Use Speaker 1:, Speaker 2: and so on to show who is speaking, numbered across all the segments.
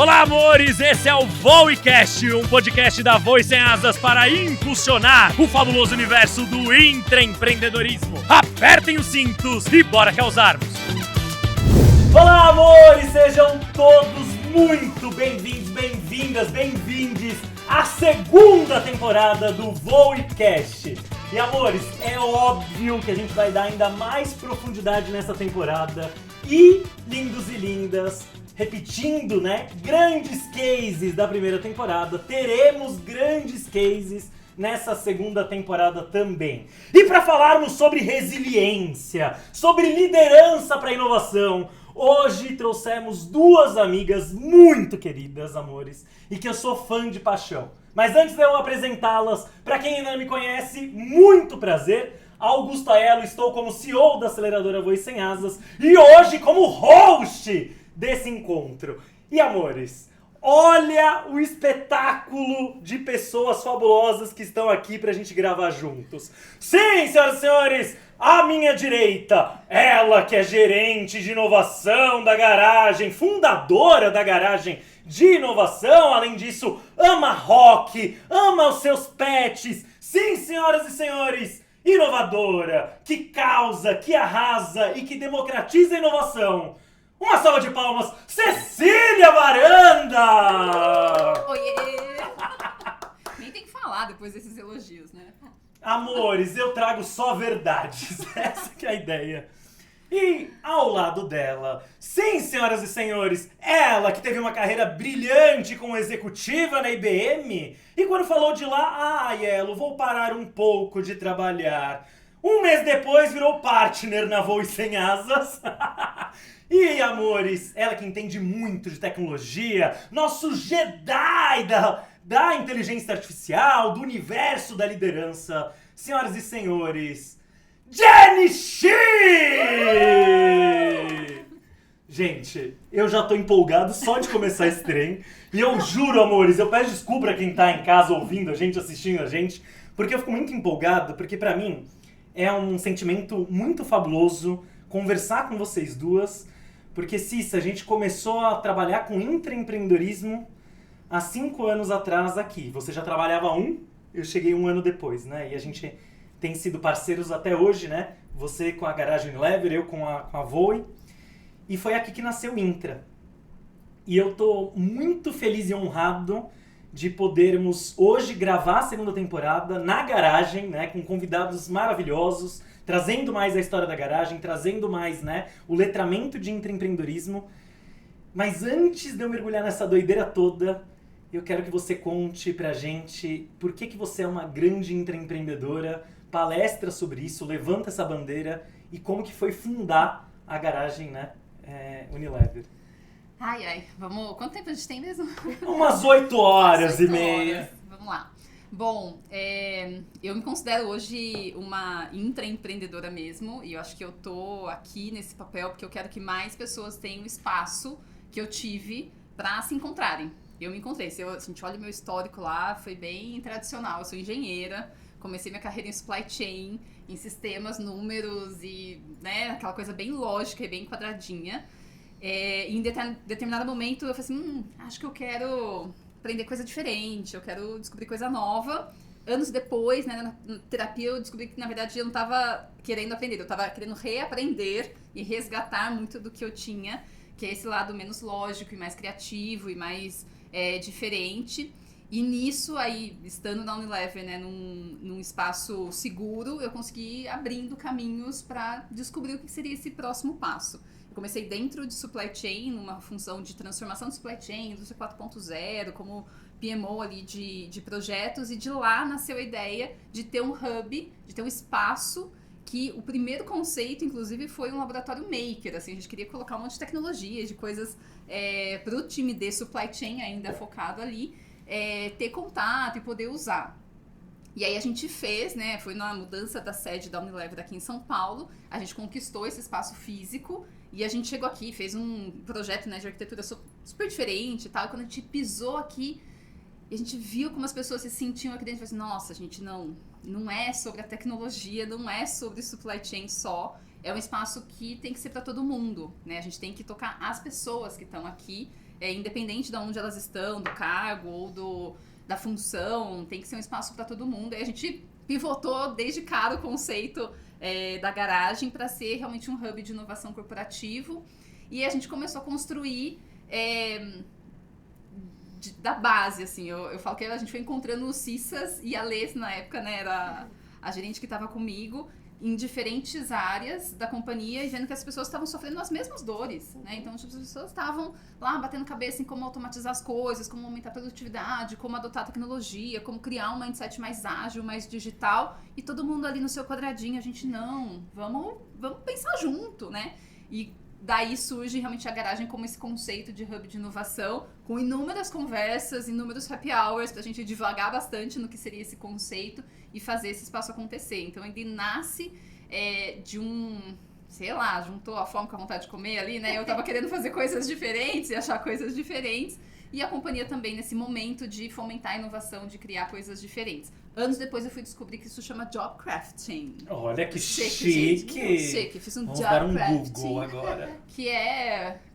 Speaker 1: Olá, amores! Esse é o Voicast, um podcast da Voe Sem Asas para impulsionar o fabuloso universo do intraempreendedorismo. Apertem os cintos e bora causarmos! Olá, amores! Sejam todos muito bem-vindos, bem-vindas, bem-vindes à segunda temporada do Voicast. E, amores, é óbvio que a gente vai dar ainda mais profundidade nessa temporada. E, lindos e lindas, repetindo, né, grandes cases da primeira temporada, teremos grandes cases nessa segunda temporada também. E para falarmos sobre resiliência, sobre liderança para inovação, hoje trouxemos duas amigas muito queridas, amores, e que eu sou fã de paixão. Mas antes de eu apresentá-las, para quem ainda não me conhece, muito prazer. Augusto Aiello, estou como CEO da aceleradora Voe Sem Asas e hoje como host desse encontro. E, amores, olha o espetáculo de pessoas fabulosas que estão aqui pra gente gravar juntos. Sim, senhoras e senhores, à minha direita, ela que é gerente de inovação da garagem, fundadora da garagem de inovação, além disso, ama rock, ama os seus pets. Sim, senhoras e senhores, inovadora, que causa, que arrasa e que democratiza a inovação. Uma salva de palmas, Cecília Varanda!
Speaker 2: Oiê! Nem tem que falar depois desses elogios, né?
Speaker 1: Amores, eu trago só verdades, essa que é a ideia. E ao lado dela, sim, senhoras e senhores, ela que teve uma carreira brilhante como executiva na IBM e quando falou de lá, Aiello, vou parar um pouco de trabalhar. Um mês depois virou partner na Voe Sem Asas. E, amores, ela que entende muito de tecnologia, nosso Jedi da inteligência artificial, do universo da liderança. Senhoras e senhores, Jenny Xi! Gente, eu já tô empolgado só de começar esse trem. E eu juro, amores, eu peço desculpa pra quem tá em casa ouvindo a gente, assistindo a gente, porque eu fico muito empolgado, porque pra mim é um sentimento muito fabuloso conversar com vocês duas. Porque, Cissa, a gente começou a trabalhar com intraempreendedorismo há 5 anos atrás aqui. Você já trabalhava eu cheguei 1 ano depois, né? E a gente tem sido parceiros até hoje, né? Você com a Garagem Unilever, eu com a Voe. E foi aqui que nasceu o Intra. E eu tô muito feliz e honrado de podermos hoje gravar a segunda temporada na garagem, né? Com convidados maravilhosos, trazendo mais a história da garagem, trazendo mais, né, o letramento de intraempreendedorismo. Mas antes de eu mergulhar nessa doideira toda, eu quero que você conte pra gente por que você é uma grande intraempreendedora, palestra sobre isso, levanta essa bandeira e como que foi fundar a garagem, né, Unilever.
Speaker 2: Ai, vamos... Quanto tempo a gente tem mesmo?
Speaker 1: Umas 8 horas e meia.
Speaker 2: Vamos lá. Bom, eu me considero hoje uma intraempreendedora mesmo e eu acho que eu tô aqui nesse papel porque eu quero que mais pessoas tenham o espaço que eu tive para se encontrarem. Eu me encontrei, se a gente olha o meu histórico lá, foi bem tradicional, eu sou engenheira, comecei minha carreira em supply chain, em sistemas, números e, né, aquela coisa bem lógica e bem quadradinha. E em determinado momento eu falei assim, acho que eu quero aprender coisa diferente, eu quero descobrir coisa nova. Anos depois, né, na terapia, eu descobri que, na verdade, eu não estava querendo aprender, eu estava querendo reaprender e resgatar muito do que eu tinha, que é esse lado menos lógico e mais criativo e mais diferente. E nisso, aí, estando na Unilever, né, num espaço seguro, eu consegui ir abrindo caminhos para descobrir o que seria esse próximo passo. Eu comecei dentro de supply chain, numa função de transformação de supply chain, indústria 4.0, como PMO ali de projetos, e de lá nasceu a ideia de ter um hub, de ter um espaço que o primeiro conceito, inclusive, foi um laboratório maker, assim, a gente queria colocar um monte de tecnologias, de coisas para o time de supply chain ainda focado ali, ter contato e poder usar. E aí a gente fez, né, foi na mudança da sede da Unilever aqui em São Paulo, a gente conquistou esse espaço físico e a gente chegou aqui, fez um projeto, né, de arquitetura super diferente e tal, e quando a gente pisou aqui, a gente viu como as pessoas se sentiam aqui dentro, e falou assim, nossa, gente, não é sobre a tecnologia, não é sobre supply chain só, é um espaço que tem que ser para todo mundo, né, a gente tem que tocar as pessoas que estão aqui, independente de onde elas estão, do cargo ou da função, tem que ser um espaço para todo mundo. E a gente pivotou desde cara o conceito da garagem para ser realmente um hub de inovação corporativo. E a gente começou a construir da base, assim. Eu falo que a gente foi encontrando o Cissas e a Lê, na época, né, era a gerente que estava comigo, em diferentes áreas da companhia e vendo que as pessoas estavam sofrendo as mesmas dores, né? Então, as pessoas estavam lá batendo cabeça em como automatizar as coisas, como aumentar a produtividade, como adotar a tecnologia, como criar um mindset mais ágil, mais digital, e todo mundo ali no seu quadradinho. A gente, não, vamos pensar junto, né? E daí surge realmente a garagem como esse conceito de hub de inovação, com inúmeras conversas, inúmeros happy hours, pra gente divagar bastante no que seria esse conceito e fazer esse espaço acontecer. Então ele nasce de sei lá, juntou a fome com a vontade de comer ali, né? Eu tava querendo fazer coisas diferentes e achar coisas diferentes. E a companhia também nesse momento de fomentar a inovação, de criar coisas diferentes. Anos depois eu fui descobrir que isso chama job crafting.
Speaker 3: Olha que
Speaker 2: Chique. Fiz um
Speaker 3: Vamos
Speaker 2: job
Speaker 3: dar um
Speaker 2: crafting.
Speaker 3: Google agora.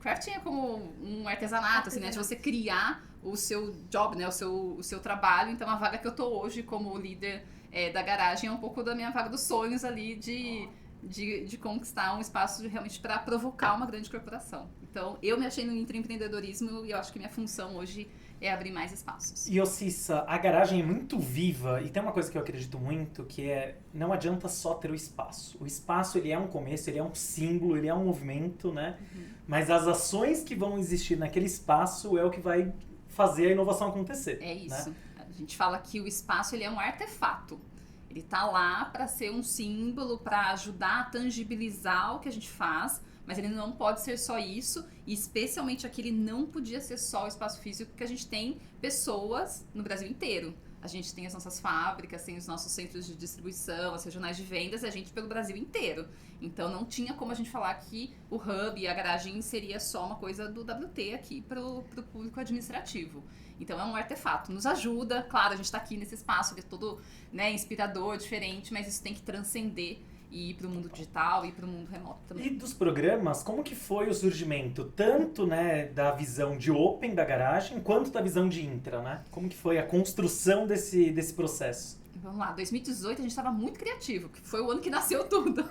Speaker 2: Crafting é como um artesanato, assim, né? De você criar o seu job, né? O seu trabalho. Então a vaga que eu tô hoje como líder da garagem é um pouco da minha vaga dos sonhos ali de conquistar um espaço realmente para provocar uma grande corporação. Então, eu me achei no intraempreendedorismo e eu acho que minha função hoje é abrir mais espaços.
Speaker 3: E, Cissa, a garagem é muito viva e tem uma coisa que eu acredito muito, que não adianta só ter o espaço. O espaço, ele é um começo, ele é um símbolo, ele é um movimento, né? Uhum. Mas as ações que vão existir naquele espaço é o que vai fazer a inovação acontecer.
Speaker 2: É isso.
Speaker 3: Né?
Speaker 2: A gente fala que o espaço, ele é um artefato. Ele tá lá para ser um símbolo, para ajudar a tangibilizar o que a gente faz, mas ele não pode ser só isso, e especialmente aqui ele não podia ser só o espaço físico, porque a gente tem pessoas no Brasil inteiro. A gente tem as nossas fábricas, tem os nossos centros de distribuição, as regionais de vendas, a gente pelo Brasil inteiro. Então não tinha como a gente falar que o hub e a garagem seria só uma coisa do WT aqui pro público administrativo. Então é um artefato, nos ajuda, claro, a gente está aqui nesse espaço que é todo, né, inspirador, diferente, mas isso tem que transcender e ir para o mundo digital e para o mundo remoto também.
Speaker 3: E dos programas, como que foi o surgimento, tanto, né, da visão de Open da garagem, quanto da visão de Intra, né? Como que foi a construção desse processo?
Speaker 2: Vamos lá, 2018 a gente estava muito criativo, que foi o ano que nasceu tudo.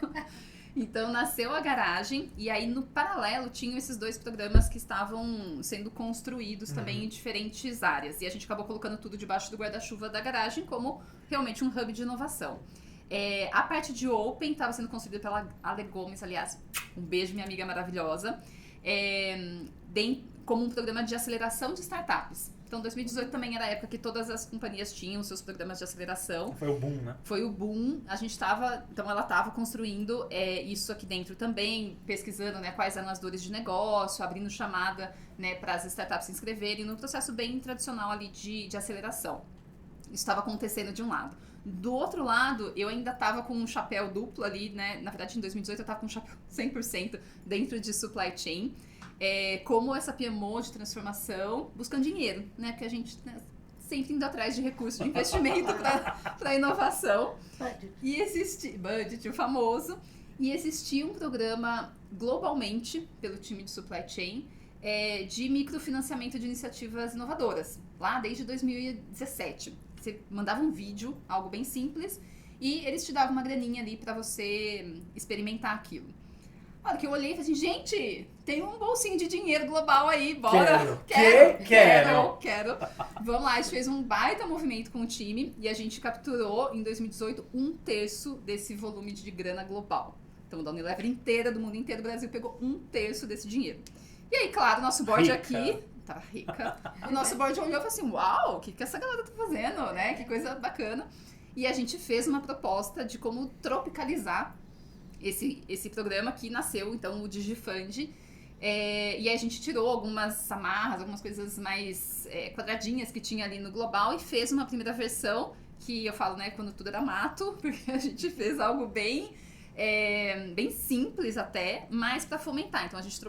Speaker 2: Então nasceu a garagem e aí no paralelo tinham esses dois programas que estavam sendo construídos também em diferentes áreas. E a gente acabou colocando tudo debaixo do guarda-chuva da garagem como realmente um hub de inovação. A parte de Open estava sendo construída pela Ale Gomes, aliás, um beijo, minha amiga maravilhosa, como um programa de aceleração de startups. Então, 2018 também era a época que todas as companhias tinham seus programas de aceleração.
Speaker 3: Foi o boom, né?
Speaker 2: Foi o boom. Então, ela estava construindo isso aqui dentro também, pesquisando, né, quais eram as dores de negócio, abrindo chamada, né, para as startups se inscreverem, num processo bem tradicional ali de aceleração. Isso estava acontecendo de um lado. Do outro lado, eu ainda estava com um chapéu duplo ali, né? Na verdade, em 2018 eu estava com um chapéu 100% dentro de supply chain. Como essa PMO de transformação, buscando dinheiro, né? Porque a gente, né, sempre indo atrás de recursos de investimento para inovação. Budget, o famoso. E existia um programa globalmente, pelo time de supply chain, de microfinanciamento de iniciativas inovadoras, lá desde 2017. Você mandava um vídeo, algo bem simples, e eles te davam uma graninha ali para você experimentar aquilo. Na hora que eu olhei e falei assim, gente, tem um bolsinho de dinheiro global aí, bora! Quero! Vamos lá, a gente fez um baita movimento com o time e a gente capturou em 2018 1/3 desse volume de grana global. Então, da Unilever inteira, do mundo inteiro, do Brasil pegou 1/3 desse dinheiro. E aí, claro, nosso board aqui... Tá rica. O nosso board olhou e falou assim, uau, o que essa galera tá fazendo, né? Que coisa bacana. E a gente fez uma proposta de como tropicalizar esse programa que nasceu, então, o DigiFund. E aí a gente tirou algumas amarras, algumas coisas mais quadradinhas que tinha ali no global e fez uma primeira versão, que eu falo, né, quando tudo era mato, porque a gente fez algo bem simples até, mas para fomentar. Então a gente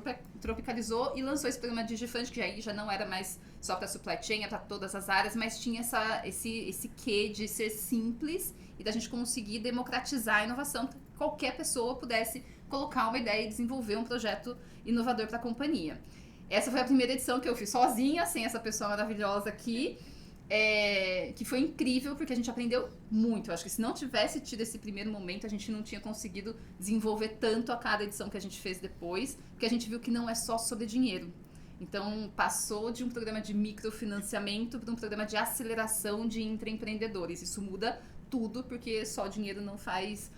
Speaker 2: tropicalizou e lançou esse programa DigiFund, que aí já não era mais só para supply chain, era para todas as áreas, mas tinha esse quê de ser simples e da gente conseguir democratizar a inovação, para que qualquer pessoa pudesse colocar uma ideia e desenvolver um projeto inovador para a companhia. essa foi a primeira edição que eu fiz sozinha, sem essa pessoa maravilhosa aqui. Que foi incrível, porque a gente aprendeu muito. Eu acho que se não tivesse tido esse primeiro momento, a gente não tinha conseguido desenvolver tanto a cada edição que a gente fez depois, porque a gente viu que não é só sobre dinheiro. Então, passou de um programa de microfinanciamento para um programa de aceleração de intraempreendedores. Isso muda tudo, porque só dinheiro não faz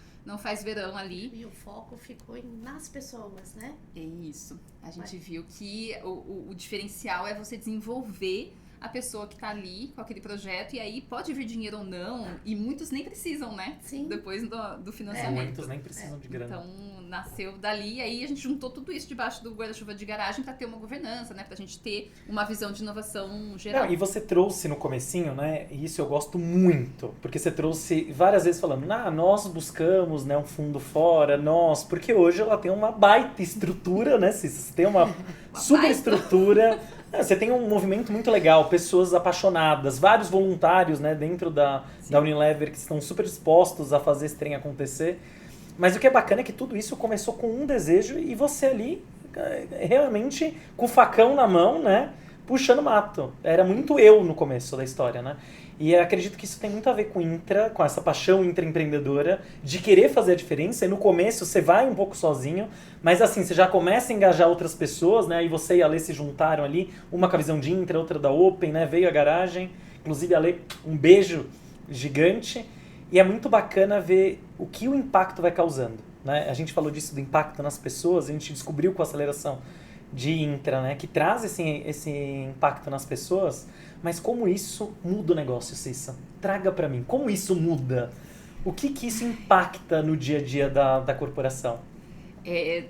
Speaker 2: verão ali.
Speaker 4: E o foco ficou nas pessoas, né?
Speaker 2: É isso. A gente viu que o diferencial é você desenvolver a pessoa que tá ali com aquele projeto, e aí pode vir dinheiro ou não, e muitos nem precisam, né?
Speaker 4: Sim.
Speaker 2: Depois do financiamento.
Speaker 3: Muitos nem precisam de grana.
Speaker 2: Então, nasceu dali, e aí a gente juntou tudo isso debaixo do guarda-chuva de garagem pra ter uma governança, né? Pra gente ter uma visão de inovação geral.
Speaker 3: Não, e você trouxe no comecinho, né? E isso eu gosto muito, porque você trouxe várias vezes falando, nós buscamos, né, um fundo fora, porque hoje ela tem uma baita estrutura, né, Cissa? Você tem uma super estrutura. Você tem um movimento muito legal, pessoas apaixonadas, vários voluntários, né, dentro da Unilever que estão super dispostos a fazer esse trem acontecer. Mas o que é bacana é que tudo isso começou com um desejo e você ali, realmente, com o facão na mão, né, puxando mato. Era muito eu no começo da história, né? E eu acredito que isso tem muito a ver com Intra, com essa paixão intraempreendedora, de querer fazer a diferença. E no começo você vai um pouco sozinho, mas assim, você já começa a engajar outras pessoas, né? E você e a Lê se juntaram ali, uma com a visão de Intra, outra da Open, né? Veio a garagem. Inclusive, a Lê, um beijo gigante. E é muito bacana ver o que o impacto vai causando, né? A gente falou disso do impacto nas pessoas, a gente descobriu com a aceleração de Intra, né? Que traz esse impacto nas pessoas. Mas como isso muda o negócio, Cissa? Traga pra mim. Como isso muda? O que isso impacta no dia a dia da corporação?
Speaker 2: É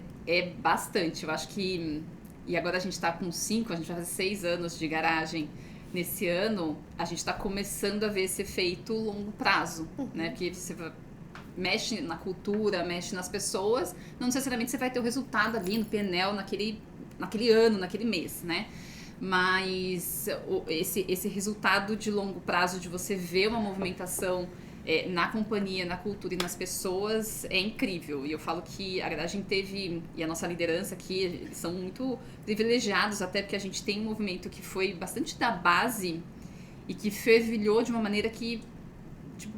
Speaker 2: bastante. Eu acho que... E agora a gente tá com 5, a gente vai fazer 6 anos de garagem. Nesse ano, a gente tá começando a ver esse efeito longo prazo, né? Porque você mexe na cultura, mexe nas pessoas, não necessariamente você vai ter o resultado ali no PNL naquele ano, naquele mês, né? Mas esse resultado de longo prazo de você ver uma movimentação na companhia, na cultura e nas pessoas é incrível. E eu falo que a garagem teve, e a nossa liderança aqui, eles são muito privilegiados, até porque a gente tem um movimento que foi bastante da base e que fervilhou de uma maneira que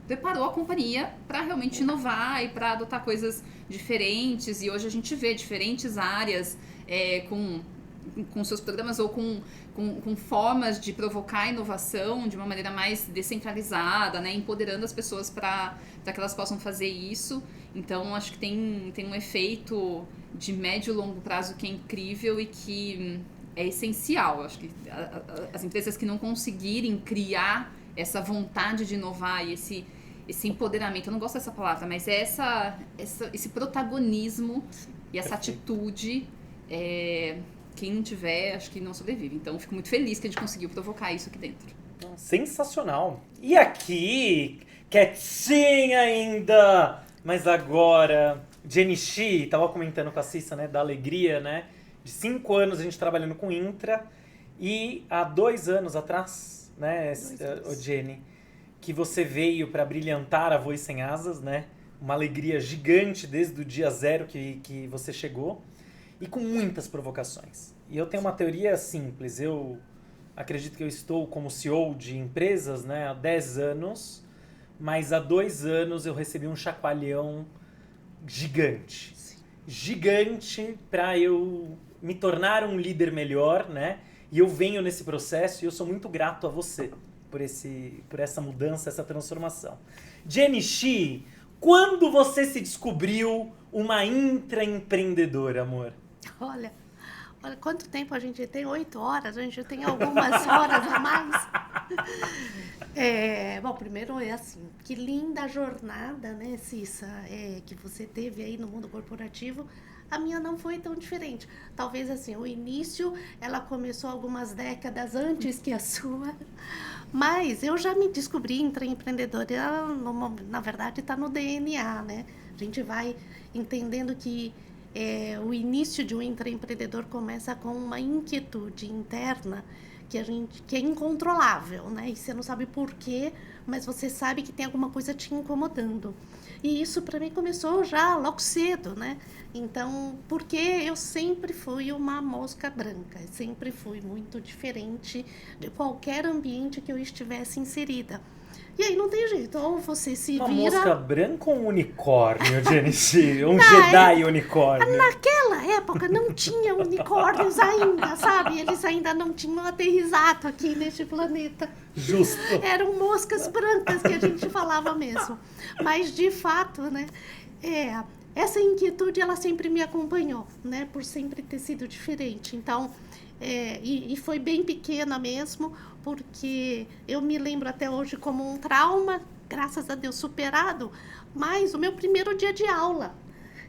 Speaker 2: preparou a companhia para realmente inovar e para adotar coisas diferentes. E hoje a gente vê diferentes áreas com seus programas ou com formas de provocar inovação de uma maneira mais descentralizada, né? Empoderando as pessoas para que elas possam fazer isso. Então, acho que tem um efeito de médio e longo prazo que é incrível e que é essencial. Acho que as empresas que não conseguirem criar essa vontade de inovar e esse empoderamento, eu não gosto dessa palavra, mas é esse protagonismo e essa atitude... Quem não tiver, acho que não sobrevive. Então, fico muito feliz que a gente conseguiu provocar isso aqui dentro.
Speaker 3: Sensacional. E aqui, quietinha ainda, mas agora, Jenny Shi, tava comentando com a Cissa, né, da alegria, né, de 5 anos a gente trabalhando com Intra, e há 2 anos atrás, né, Jenny, que você veio para brilhantar a Voz Sem Asas, né, uma alegria gigante desde o dia 0 que você chegou, e com muitas provocações. E eu tenho uma teoria simples. Eu acredito que eu estou como CEO de empresas, né, há 10 anos, mas há 2 anos eu recebi um chacoalhão gigante. Sim. Gigante para eu me tornar um líder melhor, né? E eu venho nesse processo e eu sou muito grato a você por essa mudança, essa transformação. Jenny Shi, quando você se descobriu uma intraempreendedora, amor?
Speaker 4: Olha, quanto tempo a gente tem? 8 horas? A gente tem algumas horas a mais? Bom, primeiro é assim, que linda jornada, né, Cissa, que você teve aí no mundo corporativo. A minha não foi tão diferente. Talvez assim, o início, ela começou algumas décadas antes que a sua, mas eu já me descobri intraempreendedora, na verdade está no DNA, né? A gente vai entendendo que o início de um intraempreendedor começa com uma inquietude interna que é incontrolável, né? E você não sabe por quê, mas você sabe que tem alguma coisa te incomodando. E isso para mim começou já logo cedo, né? Então, porque eu sempre fui uma mosca branca, sempre fui muito diferente de qualquer ambiente que eu estivesse inserida. E aí não tem jeito, ou você se
Speaker 3: Uma
Speaker 4: vira...
Speaker 3: mosca branca ou um unicórnio, Jennifer? Um Jedi unicórnio?
Speaker 4: Naquela época não tinha unicórnios ainda, sabe? Eles ainda não tinham aterrissado aqui neste planeta.
Speaker 3: Justo.
Speaker 4: Eram moscas brancas que a gente falava mesmo. Mas, de fato, né? Essa inquietude, ela sempre me acompanhou, né? Por sempre ter sido diferente. Então, e foi bem pequena mesmo, porque eu me lembro até hoje como um trauma, graças a Deus superado, mas o meu primeiro dia de aula.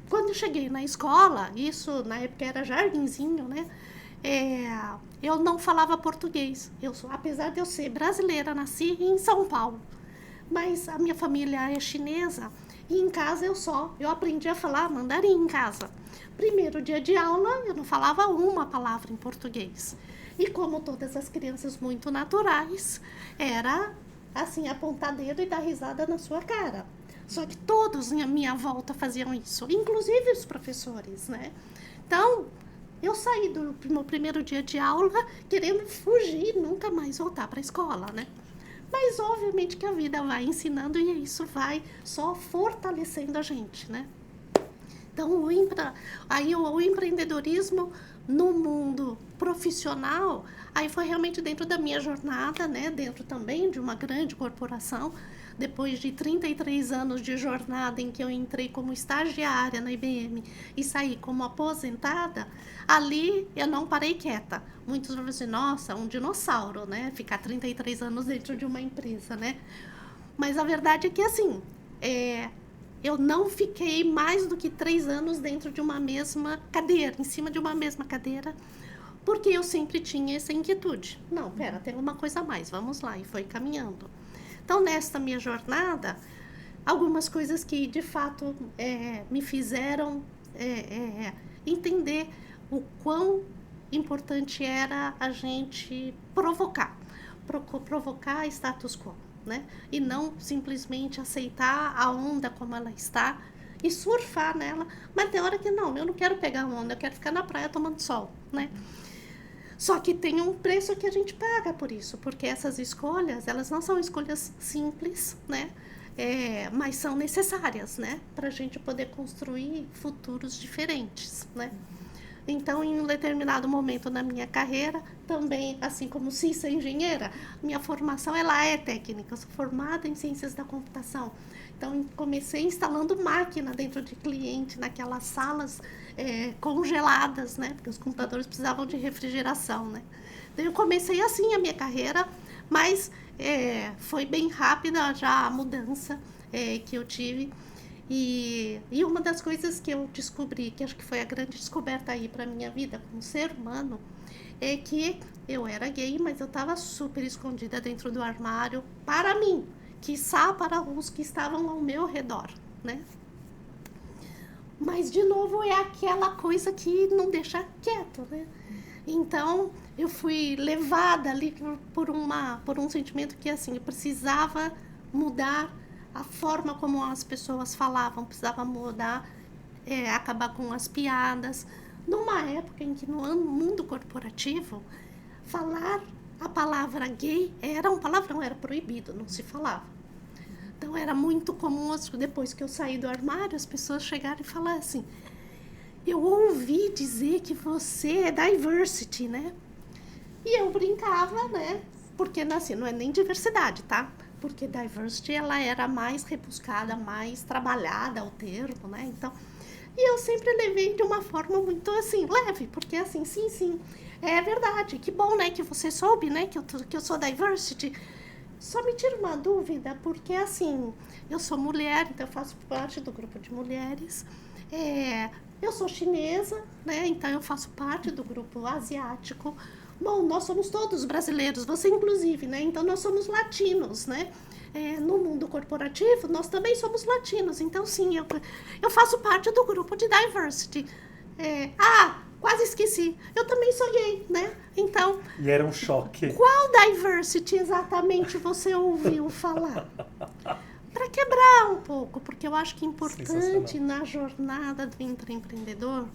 Speaker 4: Quando eu cheguei na escola, isso na época era jardinzinho, né? Eu não falava português. Apesar de eu ser brasileira, nasci em São Paulo. Mas a minha família é chinesa e em casa eu aprendi a falar mandarim em casa. Primeiro dia de aula, eu não falava uma palavra em português. E como todas as crianças muito naturais, era assim, apontar dedo e dar risada na sua cara. Só que todos à minha volta faziam isso, inclusive os professores, né? Então, eu saí do meu primeiro dia de aula querendo fugir, nunca mais voltar para a escola, né? Mas, obviamente, que a vida vai ensinando e isso vai só fortalecendo a gente, né? Então, o empreendedorismo no mundo profissional, aí foi realmente dentro da minha jornada, né? Dentro também de uma grande corporação. Depois de 33 anos de jornada em que eu entrei como estagiária na IBM e saí como aposentada, ali eu não parei quieta. Muitos vão dizer, nossa, um dinossauro, né? Ficar 33 anos dentro de uma empresa, né? Mas a verdade é que, assim, eu não fiquei mais do que 3 anos dentro de uma mesma cadeira, em cima de uma mesma cadeira, porque eu sempre tinha essa inquietude. Não, pera, tem uma coisa a mais, vamos lá. E foi caminhando. Então, nesta minha jornada, algumas coisas que, de fato, me fizeram entender o quão importante era a gente provocar status quo, né? E não simplesmente aceitar a onda como ela está e surfar nela. Mas tem hora que não, eu não quero pegar onda, eu quero ficar na praia tomando sol, né? Só que tem um preço que a gente paga por isso, porque essas escolhas, elas não são escolhas simples, né? Mas são necessárias, né? Para a gente poder construir futuros diferentes, né? Então, em um determinado momento na minha carreira, também, assim como Cissa engenheira, minha formação ela é técnica, eu sou formada em ciências da computação. Então, comecei instalando máquina dentro de cliente, naquelas salas congeladas, né? Porque os computadores precisavam de refrigeração, né? Então, eu comecei assim a minha carreira, mas foi bem rápida já a mudança que eu tive. E uma das coisas que eu descobri, que acho que foi a grande descoberta aí para minha vida como ser humano, é que eu era gay, mas eu estava super escondida dentro do armário para mim, quiçá para os que estavam ao meu redor, né? Mas, de novo, é aquela coisa que não deixa quieto, né? Então, eu fui levada ali por um sentimento que, assim, eu precisava mudar a forma como as pessoas falavam, precisava mudar, acabar com as piadas. Numa época em que no mundo corporativo, falar a palavra gay era um palavrão, era proibido, não se falava. Então, era muito comum, depois que eu saí do armário, as pessoas chegarem e falar assim, eu ouvi dizer que você é diversity, né? E eu brincava, né? Porque, assim, não é nem diversidade, tá? Porque diversity, ela era mais rebuscada, mais trabalhada o termo, né? Então, e eu sempre levei de uma forma muito, assim, leve, porque, assim, sim, é verdade, que bom, né, que você soube, né, que eu sou diversity. Só me tira uma dúvida, porque, assim, eu sou mulher, então eu faço parte do grupo de mulheres, eu sou chinesa, né, então eu faço parte do grupo asiático. Bom, nós somos todos brasileiros, você inclusive, né? Então, nós somos latinos, né? No mundo corporativo, nós também somos latinos. Então, sim, eu faço parte do grupo de diversity. quase esqueci. Eu também sonhei, né? Então,
Speaker 3: E era um choque.
Speaker 4: qual diversity exatamente você ouviu falar? Para quebrar um pouco, porque eu acho que é importante na jornada do intraempreendedor,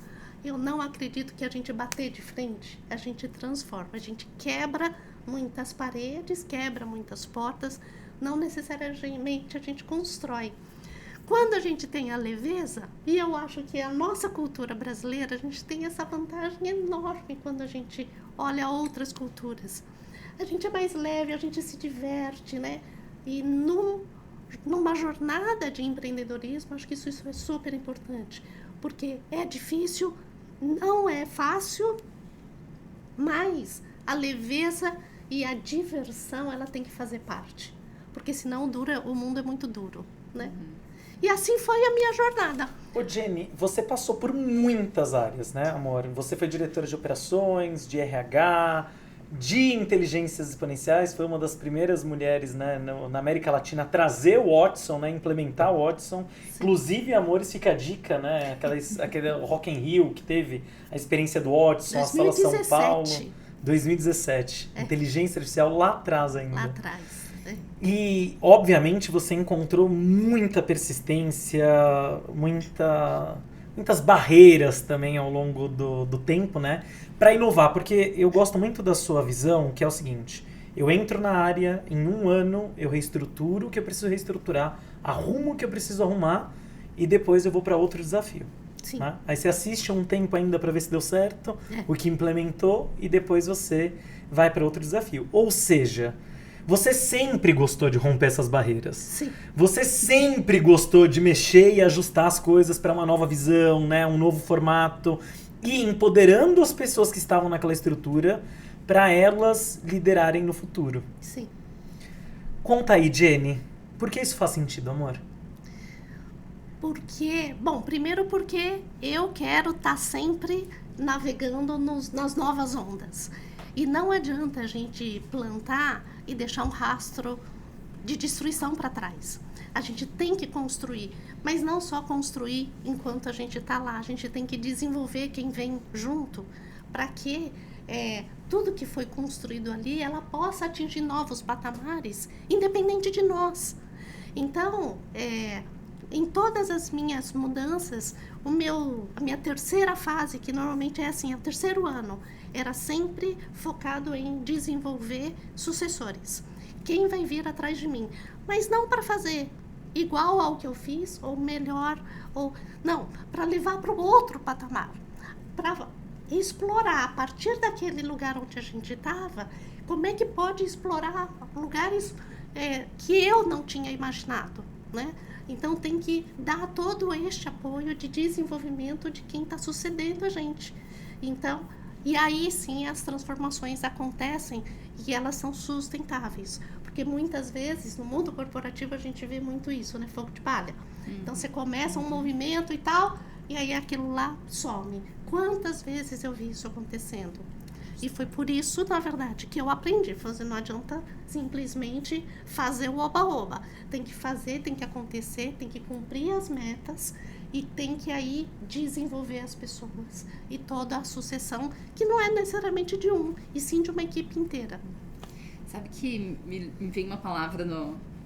Speaker 4: eu não acredito que a gente bater de frente, a gente transforma, a gente quebra muitas paredes, quebra muitas portas, não necessariamente a gente constrói. Quando a gente tem a leveza, e eu acho que a nossa cultura brasileira, a gente tem essa vantagem enorme quando a gente olha outras culturas. A gente é mais leve, a gente se diverte, né? E numa jornada de empreendedorismo, acho que isso é super importante, porque é difícil, não é fácil, mas a leveza e a diversão, ela tem que fazer parte, porque senão o mundo é muito duro, né? E assim foi a minha jornada.
Speaker 3: Ô Jenny, você passou por muitas áreas, né, amor? Você foi diretora de operações, de RH, de inteligências exponenciais, foi uma das primeiras mulheres, né, na América Latina a trazer o Watson, né, implementar o Watson. Sim. Inclusive, amores, fica a dica, né, aquele Rock in Rio que teve a experiência do Watson, 2017. A Sala São Paulo. 2017. Inteligência artificial lá atrás ainda.
Speaker 4: Lá atrás.
Speaker 3: E, obviamente, você encontrou muita persistência, muitas barreiras também ao longo do tempo, né? Para inovar, porque eu gosto muito da sua visão, que é o seguinte: eu entro na área, em um ano eu reestruturo o que eu preciso reestruturar, arrumo o que eu preciso arrumar e depois eu vou para outro desafio.
Speaker 4: Sim.
Speaker 3: Né? Aí você assiste um tempo ainda para ver se deu certo, o que implementou, e depois você vai para outro desafio. Ou seja, você sempre gostou de romper essas barreiras.
Speaker 4: Sim.
Speaker 3: Você sempre gostou de mexer e ajustar as coisas para uma nova visão, né? Um novo formato. E empoderando as pessoas que estavam naquela estrutura para elas liderarem no futuro.
Speaker 4: Sim.
Speaker 3: Conta aí, Jenny. Por que isso faz sentido, amor?
Speaker 4: Primeiro porque eu quero estar sempre navegando nas novas ondas. E não adianta a gente plantar e deixar um rastro de destruição para trás. A gente tem que construir, mas não só construir enquanto a gente está lá. A gente tem que desenvolver quem vem junto para que tudo que foi construído ali, ela possa atingir novos patamares, independente de nós. Então, em todas as minhas mudanças, a minha terceira fase, que normalmente é assim, é o terceiro ano, era sempre focado em desenvolver sucessores. Quem vai vir atrás de mim? Mas não para fazer igual ao que eu fiz, ou melhor, não, para levar para o outro patamar. Para explorar, a partir daquele lugar onde a gente estava, como é que pode explorar lugares que eu não tinha imaginado, né? Então tem que dar todo este apoio de desenvolvimento de quem está sucedendo a gente. Então, e aí sim as transformações acontecem e elas são sustentáveis. Porque muitas vezes no mundo corporativo a gente vê muito isso, né? Fogo de palha. Então você começa um movimento e tal, e aí aquilo lá some. Quantas vezes eu vi isso acontecendo? E foi por isso, na verdade, que eu aprendi. Não adianta simplesmente fazer o oba-oba. Tem que fazer, tem que acontecer, tem que cumprir as metas e tem que aí desenvolver as pessoas. E toda a sucessão, que não é necessariamente de um, e sim de uma equipe inteira.
Speaker 2: Sabe que me vem uma palavra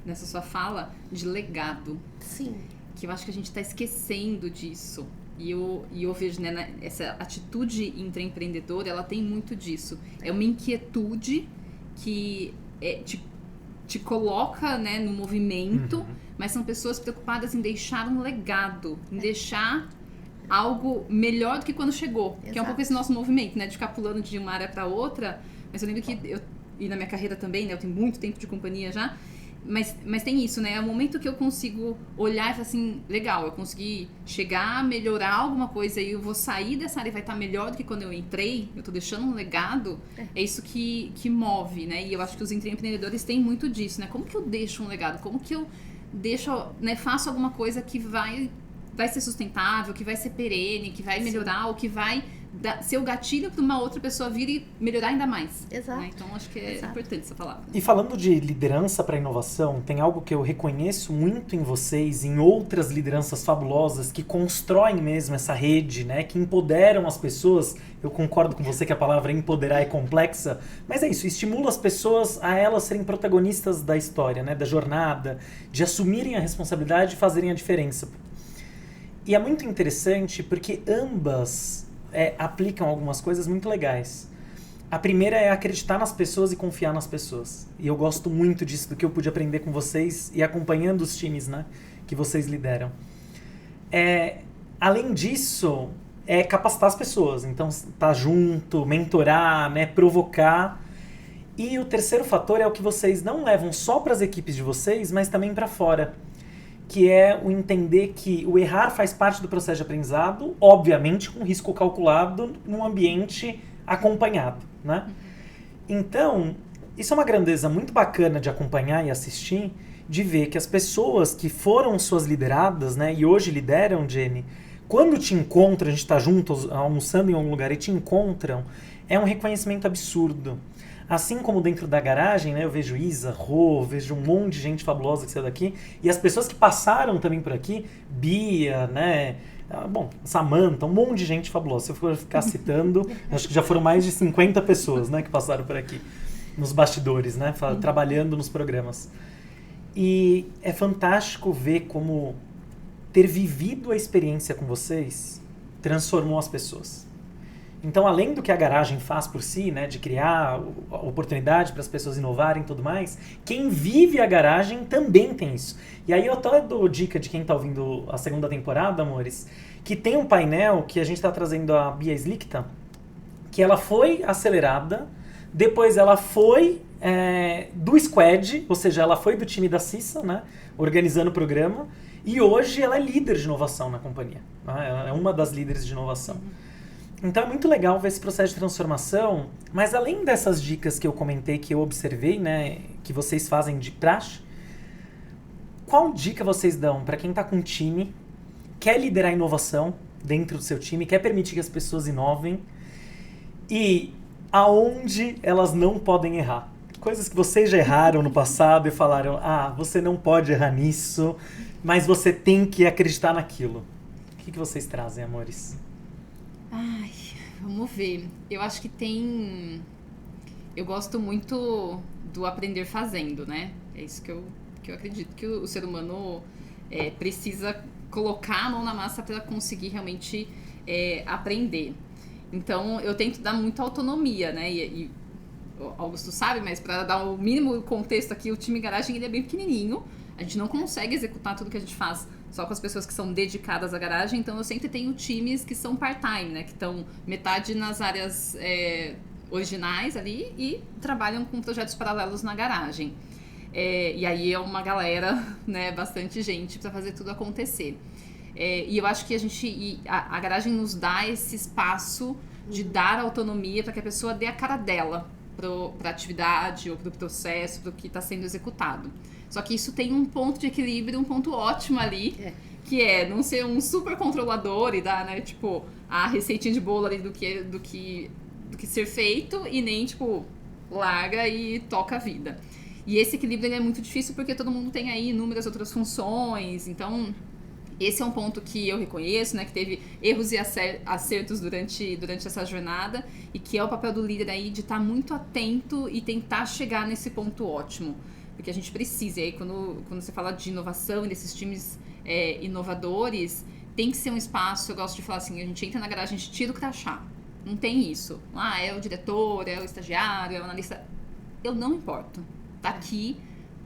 Speaker 2: nessa sua fala de legado.
Speaker 4: Sim.
Speaker 2: Que eu acho que a gente está esquecendo disso. E eu vejo, né, essa atitude intraempreendedora, ela tem muito disso. É uma inquietude que te coloca, né, no movimento, mas são pessoas preocupadas em deixar um legado, em deixar algo melhor do que quando chegou. Exato. Que é um pouco esse nosso movimento, né, de ficar pulando de uma área para outra. Mas eu lembro que e na minha carreira também, né, eu tenho muito tempo de companhia já, mas tem isso, né? É o momento que eu consigo olhar e falar assim, legal, eu consegui chegar, melhorar alguma coisa e eu vou sair dessa área e vai estar melhor do que quando eu entrei, eu tô deixando um legado, é isso que move, né? E eu acho que os empreendedores têm muito disso, né? Como que eu deixo um legado? Como que eu deixo, né, faço alguma coisa que vai ser sustentável, que vai ser perene, que vai melhorar, ou que vai ser o gatilho para uma outra pessoa vir e melhorar ainda mais.
Speaker 4: Exato.
Speaker 2: Né? Então, acho que é importante essa palavra.
Speaker 3: E falando de liderança para inovação, tem algo que eu reconheço muito em vocês, em outras lideranças fabulosas que constroem mesmo essa rede, né, que empoderam as pessoas. Eu concordo com você que a palavra empoderar é complexa, mas é isso, estimula as pessoas a elas serem protagonistas da história, né, da jornada, de assumirem a responsabilidade e fazerem a diferença. E é muito interessante porque ambas aplicam algumas coisas muito legais. A primeira é acreditar nas pessoas e confiar nas pessoas. E eu gosto muito disso, do que eu pude aprender com vocês e acompanhando os times, né, que vocês lideram. Além disso, capacitar as pessoas. Então, estar junto, mentorar, né, provocar. E o terceiro fator é o que vocês não levam só para as equipes de vocês, mas também para fora. Que é o entender que o errar faz parte do processo de aprendizado, obviamente com risco calculado num ambiente acompanhado, né? Então, isso é uma grandeza muito bacana de acompanhar e assistir, de ver que as pessoas que foram suas lideradas, né, e hoje lideram, Jenny, quando te encontram, a gente está juntos, almoçando em algum lugar e te encontram, é um reconhecimento absurdo. Assim como dentro da garagem, né, eu vejo Isa, Rô, vejo um monte de gente fabulosa que saiu daqui, e as pessoas que passaram também por aqui, Bia, né, Samantha, um monte de gente fabulosa. Se eu for ficar citando, acho que já foram mais de 50 pessoas, né, que passaram por aqui, nos bastidores, né, trabalhando nos programas. E é fantástico ver como ter vivido a experiência com vocês transformou as pessoas. Então, além do que a garagem faz por si, né, de criar oportunidade para as pessoas inovarem e tudo mais, quem vive a garagem também tem isso. E aí eu até dou dica de quem está ouvindo a segunda temporada, amores, que tem um painel que a gente está trazendo a Bia Slikta, que ela foi acelerada, depois ela foi do squad, ou seja, ela foi do time da Cissa, né, organizando o programa, e hoje ela é líder de inovação na companhia. Né, ela é uma das líderes de inovação. Então é muito legal ver esse processo de transformação, mas além dessas dicas que eu comentei, que eu observei, né, que vocês fazem de praxe, qual dica vocês dão para quem está com um time, quer liderar a inovação dentro do seu time, quer permitir que as pessoas inovem e aonde elas não podem errar? Coisas que vocês já erraram no passado e falaram, você não pode errar nisso, mas você tem que acreditar naquilo. O que vocês trazem, amores?
Speaker 2: Ai, vamos ver. Eu acho que eu gosto muito do aprender fazendo, né? É isso que eu acredito, que o ser humano precisa colocar a mão na massa para conseguir realmente aprender. Então, eu tento dar muita autonomia, né? E o Augusto sabe, mas para dar o mínimo contexto aqui, o time garagem ele é bem pequenininho. A gente não consegue executar tudo que a gente faz só com as pessoas que são dedicadas à garagem, então eu sempre tenho times que são part-time, né, que estão metade nas áreas originais ali e trabalham com projetos paralelos na garagem. E aí é uma galera, né, bastante gente para fazer tudo acontecer. E eu acho que a garagem nos dá esse espaço de dar autonomia para que a pessoa dê a cara dela para a atividade ou para o processo, para o que está sendo executado. Só que isso tem um ponto de equilíbrio, um ponto ótimo ali, que é não ser um super controlador e dar, né, tipo, a receitinha de bolo ali do que ser feito e nem, tipo, larga e toca a vida. E esse equilíbrio ele é muito difícil porque todo mundo tem aí inúmeras outras funções, então esse é um ponto que eu reconheço, né, que teve erros e acertos durante essa jornada e que é o papel do líder aí de estar muito atento e tentar chegar nesse ponto ótimo. Porque a gente precisa, e aí quando você fala de inovação e desses times inovadores, tem que ser um espaço, eu gosto de falar assim, a gente entra na garagem, a gente tira o crachá. Não tem isso. É o diretor, é o estagiário, é o analista. Eu não importo. Tá aqui,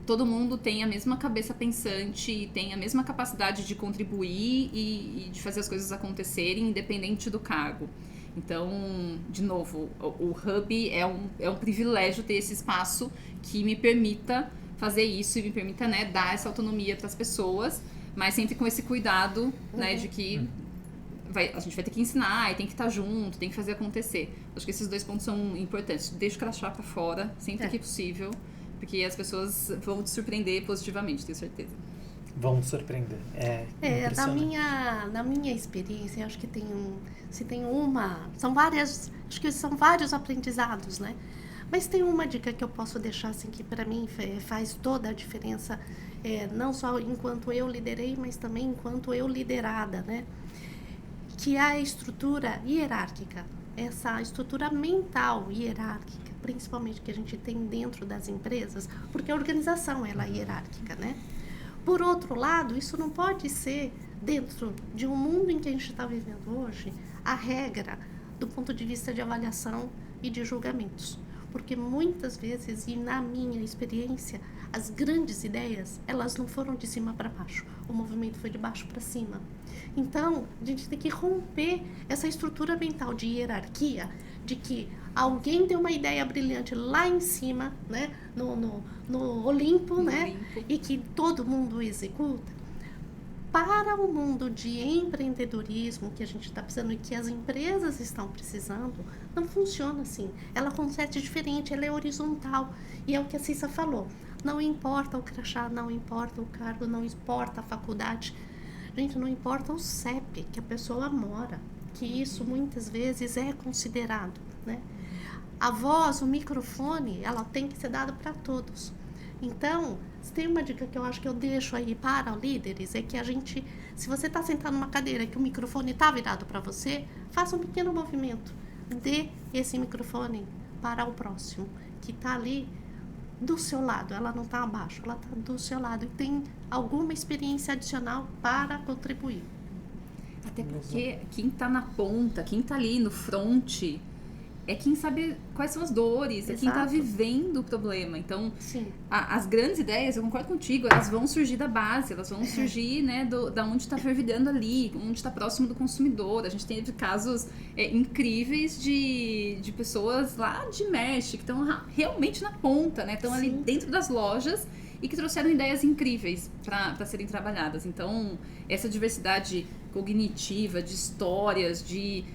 Speaker 2: todo mundo tem a mesma cabeça pensante, tem a mesma capacidade de contribuir e de fazer as coisas acontecerem, independente do cargo. Então, de novo, o Hub é um privilégio ter esse espaço que me permita fazer isso e me permita, né, dar essa autonomia para as pessoas, mas sempre com esse cuidado, né, de que a gente vai ter que ensinar e tem que estar junto, tem que fazer acontecer. Acho que esses dois pontos são importantes. Deixa o crachá para fora, sempre que possível, porque as pessoas vão te surpreender positivamente, tenho certeza.
Speaker 3: vão te surpreender.
Speaker 4: Na minha experiência, eu acho que são vários aprendizados, né? Mas tem uma dica que eu posso deixar, assim, que para mim faz toda a diferença, não só enquanto eu liderei, mas também enquanto eu liderada, né? Que é a estrutura hierárquica, essa estrutura mental hierárquica, principalmente que a gente tem dentro das empresas, porque a organização ela é hierárquica, né? Por outro lado, isso não pode ser, dentro de um mundo em que a gente está vivendo hoje, a regra do ponto de vista de avaliação e de julgamentos. Porque muitas vezes, e na minha experiência, as grandes ideias, elas não foram de cima para baixo. O movimento foi de baixo para cima. Então, a gente tem que romper essa estrutura mental de hierarquia, de que alguém tem uma ideia brilhante lá em cima, né, no Olimpo, né, e que todo mundo executa. Para o mundo de empreendedorismo que a gente está precisando e que as empresas estão precisando, não funciona assim. Ela acontece diferente, ela é horizontal. E é o que a Cissa falou. Não importa o crachá, não importa o cargo, não importa a faculdade. Gente, não importa o CEP que a pessoa mora, que isso muitas vezes é considerado, né? A voz, o microfone, ela tem que ser dada para todos. Então, se tem uma dica que eu acho que eu deixo aí para líderes, é que se você está sentado numa cadeira e que o microfone está virado para você, faça um pequeno movimento. Dê esse microfone para o próximo, que está ali do seu lado. Ela não está abaixo, ela está do seu lado e tem alguma experiência adicional para contribuir.
Speaker 2: Até porque quem está na ponta, quem está ali no front, é quem sabe quais são as dores, é quem está vivendo o problema. Então, as grandes ideias, eu concordo contigo, elas vão surgir da base, elas vão surgir, né, da onde está fervilhando ali, onde está próximo do consumidor. A gente teve casos incríveis de pessoas lá de México, que estão realmente na ponta, né, estão ali dentro das lojas e que trouxeram ideias incríveis para serem trabalhadas. Então, essa diversidade cognitiva, de histórias, de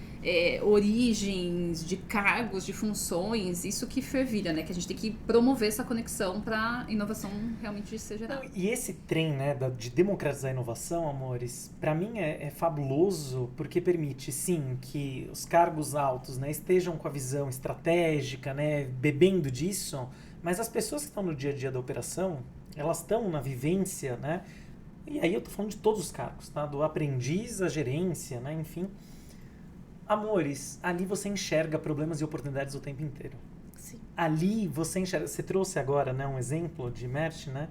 Speaker 2: origens, de cargos, de funções, isso que fervilha, né? Que a gente tem que promover essa conexão para inovação realmente ser gerada.
Speaker 3: E esse trem, né, de democratizar a inovação, amores, para mim é fabuloso porque permite, sim, que os cargos altos, né, estejam com a visão estratégica, né, bebendo disso, mas as pessoas que estão no dia a dia da operação, elas estão na vivência, né? E aí eu tô falando de todos os cargos, tá? Do aprendiz à gerência, né, enfim. Amores, ali você enxerga problemas e oportunidades o tempo inteiro.
Speaker 4: Sim.
Speaker 3: Ali você enxerga... Você trouxe agora, né, um exemplo de Mert, né?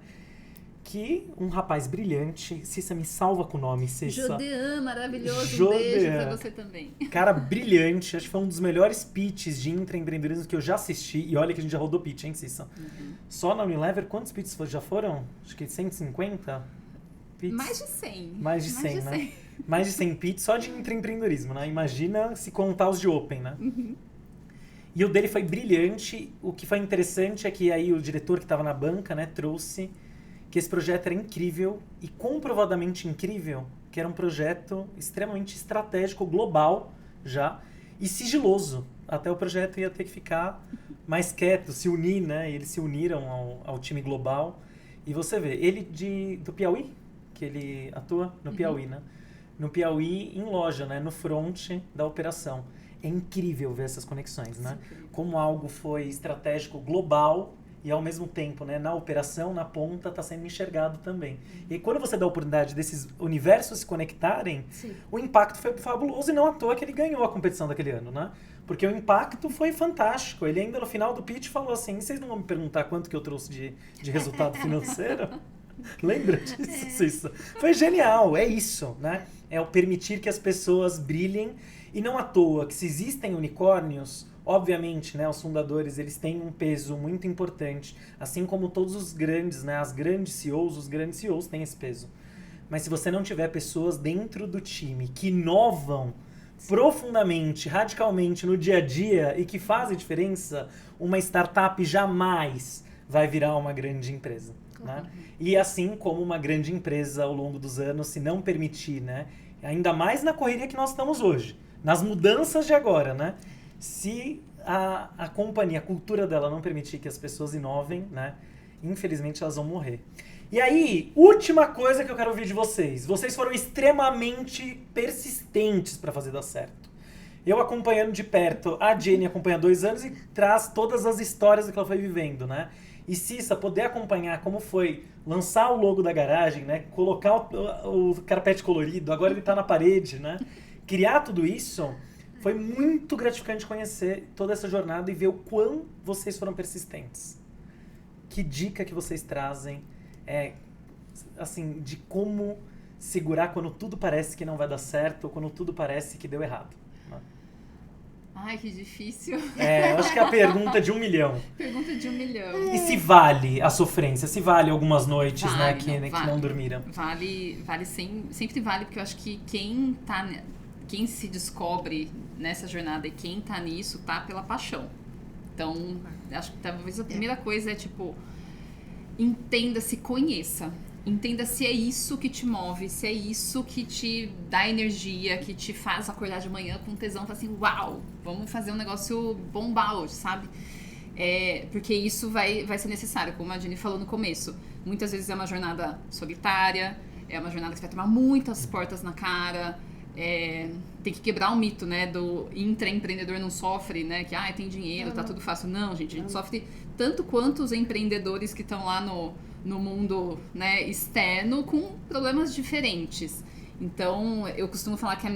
Speaker 3: Que um rapaz brilhante... Cissa, me salva com o nome, Cissa.
Speaker 2: Jodean, maravilhoso.
Speaker 3: Jodean.
Speaker 2: Um beijo pra você também.
Speaker 3: Cara brilhante. Acho que foi um dos melhores pitches de intraempreendedorismo que eu já assisti. E olha que a gente já rodou pitch, hein, Cissa? Uhum. Só na Unilever, quantos pitches já foram? Acho que 150? Pitches?
Speaker 2: Mais de 100.
Speaker 3: Mais de 100, né? Mais de 100 pitches só de intraempreendedorismo, né? Imagina se contar os de Open, né?
Speaker 2: Uhum.
Speaker 3: E o dele foi brilhante. O que foi interessante é que aí o diretor que estava na banca, né, trouxe que esse projeto era incrível e comprovadamente incrível, que era um projeto extremamente estratégico, global já, e sigiloso. Até o projeto ia ter que ficar mais quieto, se unir, né? E eles se uniram ao time global. E você vê, ele do Piauí, que ele atua no Piauí, né? No Piauí, em loja, né? No front da operação. É incrível ver essas conexões, né? Como algo foi estratégico global e, ao mesmo tempo, né, na operação, na ponta, está sendo enxergado também. E quando você dá a oportunidade desses universos se conectarem, o impacto foi fabuloso e não à toa que ele ganhou a competição daquele ano, né? Porque o impacto foi fantástico. Ele ainda, no final do pitch, falou assim, vocês não vão me perguntar quanto que eu trouxe de resultado financeiro? Lembra disso, Cissa? Foi genial, é isso, né? É o permitir que as pessoas brilhem e não à toa que se existem unicórnios, obviamente, né, os fundadores, eles têm um peso muito importante, assim como todos os grandes, né, os grandes CEOs têm esse peso. Mas se você não tiver pessoas dentro do time que inovam profundamente, radicalmente no dia a dia e que fazem diferença, uma startup jamais vai virar uma grande empresa. Né? E assim como uma grande empresa ao longo dos anos, se não permitir, né, ainda mais na correria que nós estamos hoje, nas mudanças de agora, né, se a companhia, a cultura dela não permitir que as pessoas inovem, né, infelizmente elas vão morrer. E aí, última coisa que eu quero ouvir de vocês. Vocês foram extremamente persistentes pra fazer dar certo. Eu acompanhando de perto, a Jenny acompanha há 2 anos e traz todas as histórias que ela foi vivendo, né? E Cissa, poder acompanhar como foi lançar o logo da garagem, né? Colocar o carpete colorido, agora ele tá na parede, né? Criar tudo isso, foi muito gratificante conhecer toda essa jornada e ver o quão vocês foram persistentes. Que dica que vocês trazem, assim, de como segurar quando tudo parece que não vai dar certo ou quando tudo parece que deu errado.
Speaker 2: Ai, que difícil.
Speaker 3: Eu acho que é a pergunta de 1 milhão.
Speaker 2: Pergunta de 1 milhão.
Speaker 3: E se vale a sofrência? Se vale algumas noites,
Speaker 2: Vale,
Speaker 3: né,
Speaker 2: não,
Speaker 3: que
Speaker 2: vale.
Speaker 3: não dormiram?
Speaker 2: Vale sempre vale, porque eu acho que quem se descobre nessa jornada e quem tá nisso, tá pela paixão. Então, acho que talvez a primeira coisa é, tipo, entenda, se conheça. Entenda se é isso que te move, se é isso que te dá energia, que te faz acordar de manhã com tesão, falar assim, uau, vamos fazer um negócio bombar hoje, sabe? Porque isso vai ser necessário, como a Jenny falou no começo. Muitas vezes é uma jornada solitária, é uma jornada que você vai tomar muitas portas na cara, tem que quebrar o mito, né, do intraempreendedor não sofre, né, que tem dinheiro, tá tudo fácil. Não, gente, a gente sofre tanto quanto os empreendedores que estão lá no mundo, né, externo, com problemas diferentes. Então, eu costumo falar que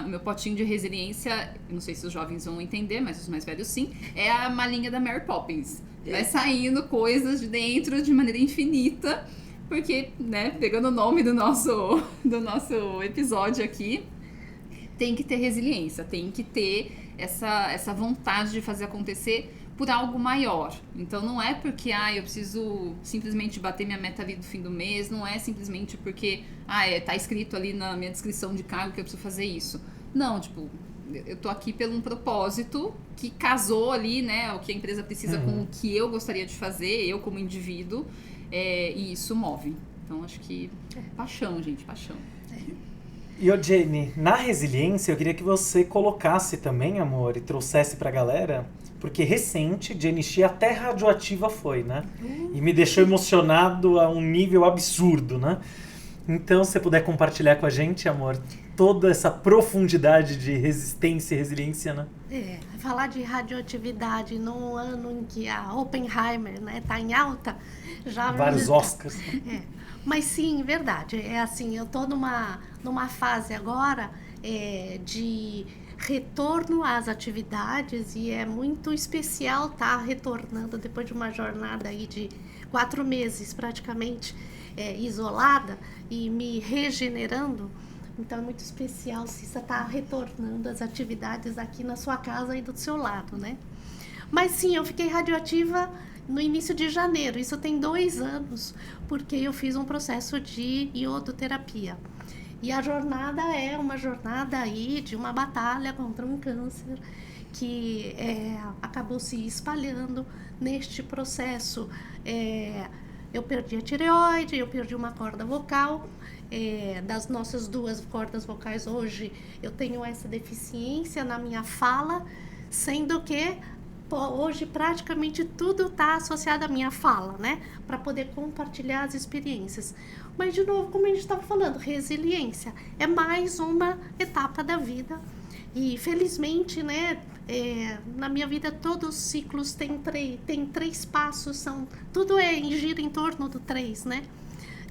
Speaker 2: meu potinho de resiliência, eu não sei se os jovens vão entender, mas os mais velhos sim, é a malinha da Mary Poppins. Vai saindo coisas de dentro de maneira infinita, porque, né, pegando o nome do nosso episódio aqui, tem que ter resiliência, tem que ter essa vontade de fazer acontecer por algo maior. Então não é porque eu preciso simplesmente bater minha meta ali do fim do mês, não é simplesmente porque tá escrito ali na minha descrição de cargo que eu preciso fazer isso. Não, tipo, eu tô aqui por um propósito que casou ali, né, o que a empresa precisa com o que eu gostaria de fazer, eu como indivíduo, e isso move. Então acho que paixão, gente, paixão.
Speaker 3: E, Jenny, na resiliência, eu queria que você colocasse também, amor, e trouxesse pra galera, porque recente, Jenny Xi até radioativa foi, né? E me deixou emocionado a um nível absurdo, né? Então, se você puder compartilhar com a gente, amor, toda essa profundidade de resistência e resiliência, né?
Speaker 4: Falar de radioatividade no ano em que a Oppenheimer, né, tá em alta, já...
Speaker 3: Vários Oscars.
Speaker 4: Mas sim, verdade. Assim, eu tô numa fase agora de retorno às atividades e é muito especial estar retornando depois de uma jornada aí de 4 meses praticamente isolada e me regenerando. Então é muito especial se você está retornando às atividades aqui na sua casa e do seu lado, né? Mas sim, eu fiquei radioativa no início de janeiro, isso tem 2 anos, porque eu fiz um processo de iodoterapia. E a jornada é uma jornada aí de uma batalha contra um câncer que acabou se espalhando. Neste processo, eu perdi a tireoide, eu perdi uma corda vocal. Das nossas 2 cordas vocais hoje, eu tenho essa deficiência na minha fala, sendo que hoje praticamente tudo está associado à minha fala, né? Para poder compartilhar as experiências. Mas, de novo, como a gente estava falando, resiliência é mais uma etapa da vida. E, felizmente, né, na minha vida, todos os ciclos têm 3 passos, tudo gira em torno do 3, né?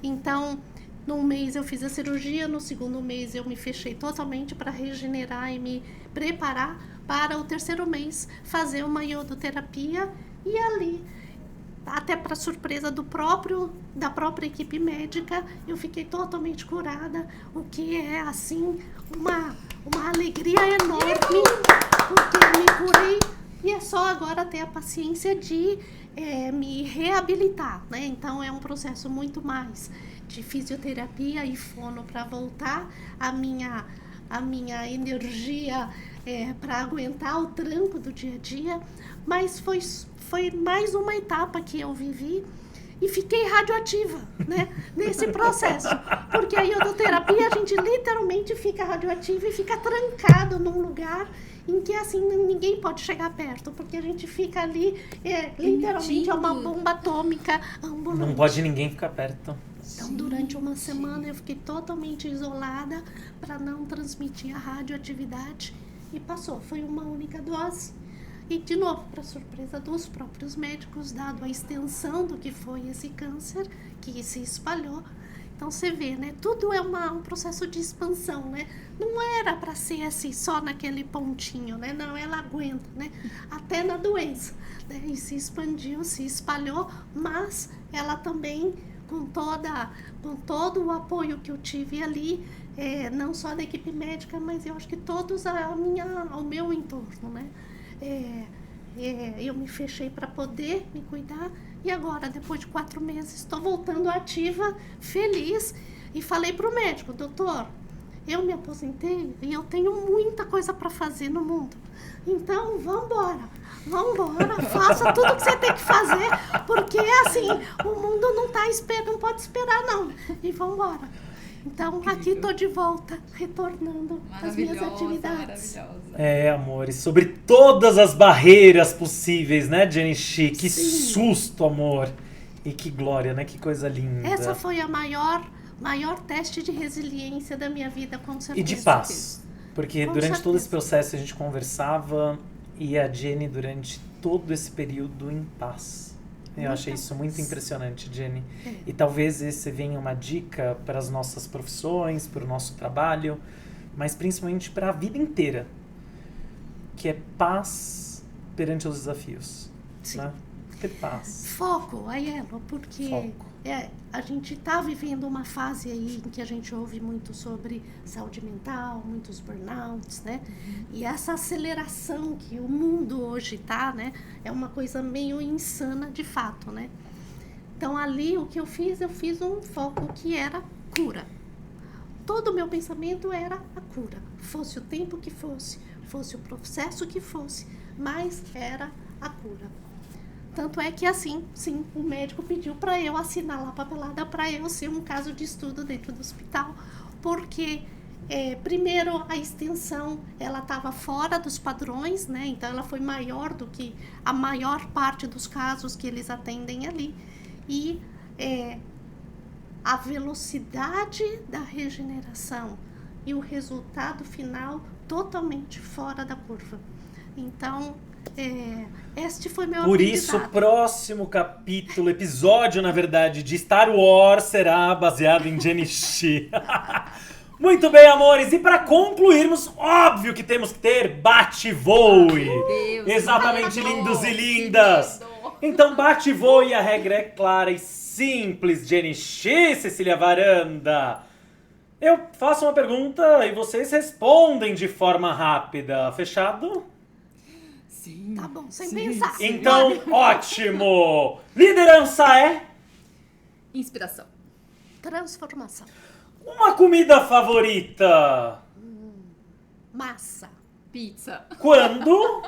Speaker 4: Então, num mês eu fiz a cirurgia, no segundo mês eu me fechei totalmente para regenerar e me preparar para o 3º mês fazer uma iodoterapia e ali, até para surpresa da própria equipe médica, eu fiquei totalmente curada, o que é assim uma alegria enorme, porque eu me curei e é só agora ter a paciência de me reabilitar, né? Então é um processo muito mais de fisioterapia e fono para voltar a minha energia para aguentar o tranco do dia a dia, mas foi mais uma etapa que eu vivi e fiquei radioativa, né, nesse processo, porque a iodoterapia a gente literalmente fica radioativo e fica trancado num lugar em que assim ninguém pode chegar perto, porque a gente fica ali, literalmente é uma bomba atômica ambulante.
Speaker 3: Não pode ninguém ficar perto.
Speaker 4: Então, durante uma semana eu fiquei totalmente isolada para não transmitir a radioatividade e passou. Foi uma única dose. E, de novo, para surpresa dos próprios médicos, dado a extensão do que foi esse câncer, que se espalhou. Então, você vê, né? Tudo é um processo de expansão, né? Não era para ser assim, só naquele pontinho, né? Não, ela aguenta, né? Até na doença, né? E se expandiu, se espalhou, mas ela também... com todo o apoio que eu tive ali, não só da equipe médica, mas eu acho que todos ao meu entorno, né? Eu me fechei para poder me cuidar e agora, depois de 4 meses, estou voltando ativa, feliz, e falei para o médico: doutor, eu me aposentei e eu tenho muita coisa para fazer no mundo, então vambora, faça tudo que você tem que fazer, porque assim, o mundo não pode esperar não, e vambora. Então, aqui estou de volta, retornando às minhas atividades.
Speaker 2: Maravilhosa.
Speaker 3: Amores, sobre todas as barreiras possíveis, né, Jenny Shi? Que
Speaker 4: Sim.
Speaker 3: susto, amor. E que glória, né? Que coisa linda.
Speaker 4: Essa foi a maior teste de resiliência da minha vida, com certeza.
Speaker 3: E de paz. Porque
Speaker 4: Com
Speaker 3: durante todo esse
Speaker 4: certeza.
Speaker 3: processo a gente conversava e a Jenny, durante todo esse período, em paz. Eu
Speaker 4: Muita
Speaker 3: achei isso muito
Speaker 4: paz.
Speaker 3: impressionante, Jenny.
Speaker 4: É.
Speaker 3: E talvez esse venha uma dica para as nossas profissões, para o nosso trabalho, mas principalmente para a vida inteira, que é paz perante os desafios.
Speaker 4: Sim.
Speaker 3: Né? Ter paz.
Speaker 4: Foco, Aiello, porque
Speaker 3: Foco.
Speaker 4: a gente está vivendo uma fase aí em que a gente ouve muito sobre saúde mental, muitos burnouts, né? E essa aceleração que o mundo hoje está, né? É uma coisa meio insana de fato, né? Então ali o que eu fiz um foco que era cura. Todo o meu pensamento era a cura. Fosse o tempo que fosse o processo que fosse, mas era a cura. Tanto é que assim, sim, o médico pediu para eu assinar lá a papelada para eu ser um caso de estudo dentro do hospital, porque primeiro a extensão ela estava fora dos padrões, né? Então ela foi maior do que a maior parte dos casos que eles atendem ali, e a velocidade da regeneração e o resultado final totalmente fora da curva. Então este foi meu
Speaker 3: Por isso, o
Speaker 4: aprendizado.
Speaker 3: próximo capítulo, episódio, na verdade, de Star Wars será baseado em Jenny Shi. Muito bem, amores. E para concluirmos, óbvio que temos que ter bate-voe.
Speaker 2: Deus,
Speaker 3: Exatamente,
Speaker 2: que
Speaker 3: lindos e
Speaker 2: medo,
Speaker 3: lindas.
Speaker 2: que medo.
Speaker 3: Então, bate-voe, a regra é clara e simples. Jenny Shi, Cecília Varanda. Eu faço uma pergunta e vocês respondem de forma rápida. Fechado?
Speaker 2: Sim.
Speaker 4: Tá bom, sem
Speaker 2: sim,
Speaker 4: pensar.
Speaker 2: sim.
Speaker 3: Então, ótimo! Liderança é
Speaker 2: Inspiração.
Speaker 4: Transformação.
Speaker 3: uma comida favorita.
Speaker 4: Massa.
Speaker 2: Pizza.
Speaker 3: Quando?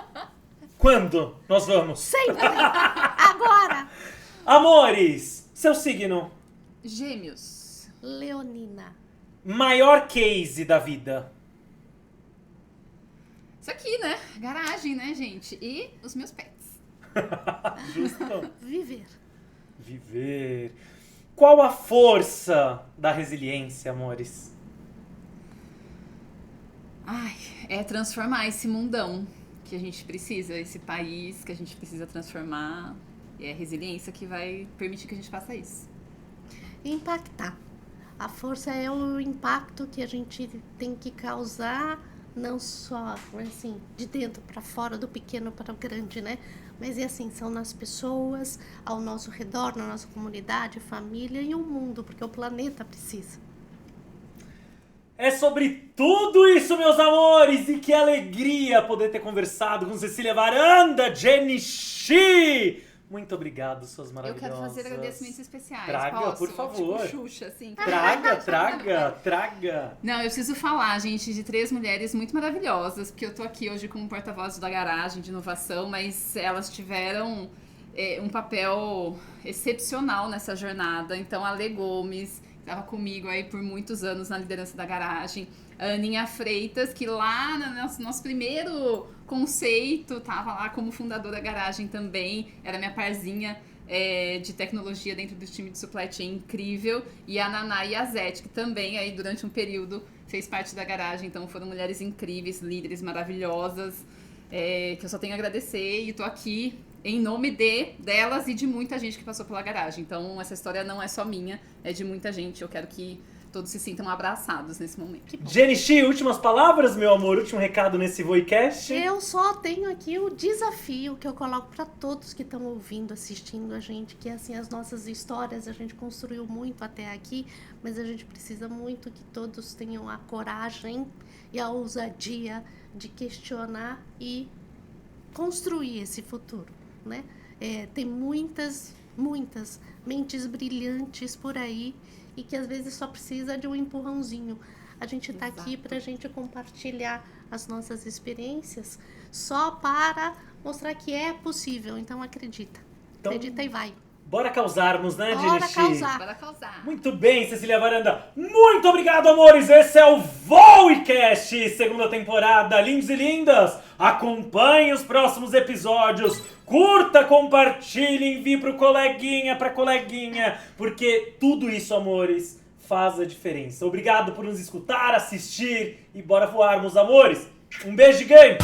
Speaker 3: Quando nós vamos?
Speaker 4: Sempre. Agora.
Speaker 3: Amores, seu signo.
Speaker 2: Gêmeos.
Speaker 4: Leonina.
Speaker 3: Maior case da vida.
Speaker 2: Isso aqui, né? Garagem, né, gente? E os meus pets.
Speaker 3: Justo.
Speaker 4: Viver.
Speaker 3: Viver. Qual a força da resiliência, amores?
Speaker 2: Ai, é transformar esse mundão que a gente precisa, esse país que a gente precisa transformar. E é a resiliência que vai permitir que a gente faça isso.
Speaker 4: Impactar. A força é o impacto que a gente tem que causar, não só assim, de dentro para fora, do pequeno para o grande, né? Mas é assim, são nas pessoas, ao nosso redor, na nossa comunidade, família e o mundo, porque o planeta precisa.
Speaker 3: É sobre tudo isso, meus amores! E que alegria poder ter conversado com Cecília Varanda, Jenny Shi! Muito obrigado, suas
Speaker 2: Eu
Speaker 3: maravilhosas.
Speaker 2: quero fazer agradecimentos especiais.
Speaker 3: Traga,
Speaker 2: Posso?
Speaker 3: por favor.
Speaker 2: Tipo Xuxa, assim.
Speaker 3: Traga.
Speaker 2: Não, eu preciso falar, gente, de 3 mulheres muito maravilhosas, porque eu tô aqui hoje como porta-voz da garagem de inovação, mas elas tiveram um papel excepcional nessa jornada. Então, a Lê Gomes, que estava comigo aí por muitos anos na liderança da garagem, A Aninha Freitas, que lá no nosso primeiro conceito, tava lá como fundadora da garagem também, era minha parzinha de tecnologia dentro do time de supply chain incrível. E a Naná e a Zete, que também aí durante um período fez parte da garagem. Então foram mulheres incríveis, líderes maravilhosas, que eu só tenho a agradecer. E tô aqui em nome delas e de muita gente que passou pela garagem. Então essa história não é só minha, é de muita gente. Eu quero que todos se sintam abraçados nesse momento.
Speaker 3: Genichi, últimas palavras, meu amor? Último recado nesse Voicast?
Speaker 4: Eu só tenho aqui o desafio que eu coloco para todos que estão ouvindo, assistindo a gente, que assim, as nossas histórias a gente construiu muito até aqui, mas a gente precisa muito que todos tenham a coragem e a ousadia de questionar e construir esse futuro, né? Tem muitas mentes brilhantes por aí e que às vezes só precisa de um empurrãozinho. A gente tá aqui pra gente compartilhar as nossas experiências só para mostrar que é possível. Então acredita.
Speaker 3: Então,
Speaker 4: acredita e vai.
Speaker 3: Bora causarmos, né,
Speaker 4: Bora
Speaker 3: Genichi?
Speaker 4: causar.
Speaker 2: Bora causar.
Speaker 3: Muito bem, Cecília Varanda. Muito obrigado, amores. Esse é o Voicast, segunda temporada. Lindos e lindas, acompanhe os próximos episódios. Curta, compartilhe, envie pro coleguinha, pra coleguinha. Porque tudo isso, amores, faz a diferença. Obrigado por nos escutar, assistir e bora voarmos, amores. Um beijo gigante.